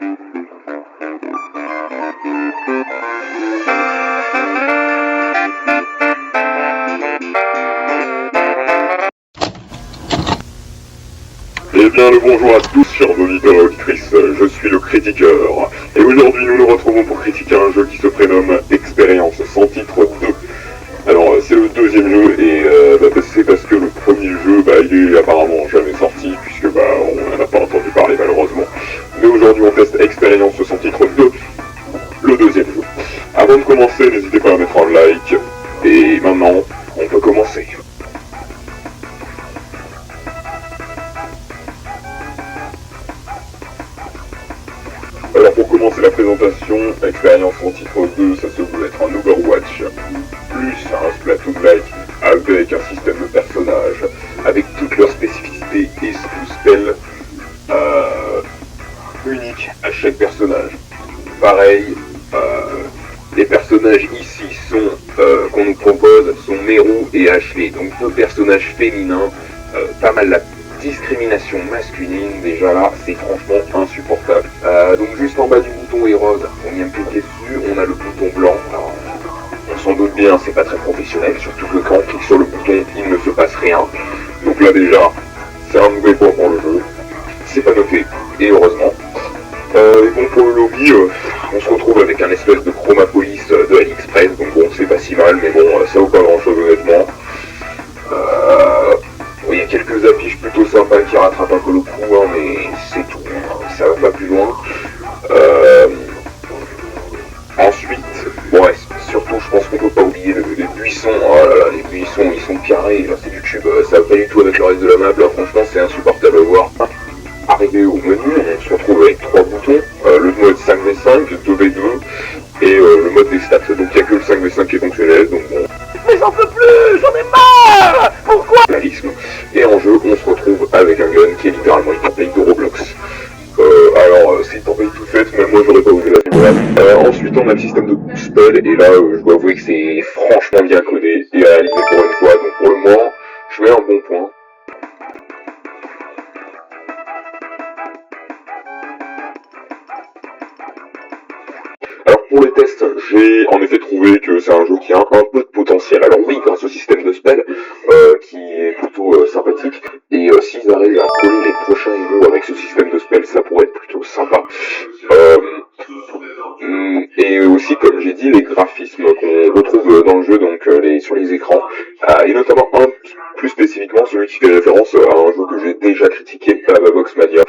Eh bien le bonjour à tous chers auditeurs et auditrices, je suis le Critiqueur, et aujourd'hui nous nous retrouvons pour critiquer un jeu qui se prénomme Expérience sans titre 2. Alors c'est le deuxième jeu et c'est parce que le premier jeu il est apparemment jamais sorti puisque on n'en a pas entendu parler malheureusement. Mais aujourd'hui on teste Expérience sans titre 2, le deuxième jeu. Avant de commencer n'hésitez pas à mettre un like, et maintenant on peut commencer. Alors pour commencer la présentation, Expérience en titre 2, ça se veut être un Overwatch, plus un Splatoon-like, avec un système de personnages, avec toutes leurs spécificités et spells uniques à chaque personnage. Pareil, les personnages ici qu'on nous propose sont Meru et Ashley, donc deux personnages féminins, pas mal la discrimination masculine, déjà là, c'est franchement insupportable. Donc juste en bas du bouton Herod, on vient de cliquer dessus, on a le bouton blanc. Alors, on s'en doute bien, c'est pas très professionnel, surtout que quand on clique sur le bouton, il ne se passe rien. Donc là déjà, c'est un mauvais point pour le jeu. C'est pas noté, et heureusement. Et bon, pour le lobby, on se retrouve avec un espèce de Chromapolis de AliExpress, donc bon, c'est pas si mal, mais bon, ça vaut pas grand chose honnêtement. Il y a quelques affiches plutôt sympas qui rattrapent un peu le coup, hein, mais c'est tout, ça va pas plus loin. Ensuite, surtout je pense qu'on peut pas oublier les buissons. Oh là là, les buissons ils sont carrés, là c'est du tube, ça va pas du tout avec le reste de la map, là franchement c'est insupportable à voir. Arrivé au menu, on se retrouve avec trois boutons, le mode 5v5, 2v2 et le mode des stats, donc il n'y a que le 5v5 qui est fonctionnel, donc bon. Mais j'en peux plus, j'en ai marre. Pourquoi? Réalisme. Et en jeu, on se retrouve avec un gun qui est littéralement une template de Roblox. Alors, c'est une template toute faite, même moi j'aurais pas osé la faire. Ensuite, on a le système de spell, et là, je dois avouer que c'est franchement bien codé et réalisé pour une fois, donc pour le moment, je mets un bon point. Alors pour les tests, j'ai en effet trouvé que c'est un jeu qui a un peu de potentiel. Alors oui, grâce au système de spell, qui est plutôt sympathique, et s'ils arrivent à coller les prochains jeux avec ce système de spell, ça pourrait être plutôt sympa. Et aussi, comme j'ai dit, les graphismes qu'on retrouve dans le jeu, donc sur les écrans, et notamment un plus spécifiquement celui qui fait référence à un jeu que j'ai déjà critiqué, Lavabox Mania.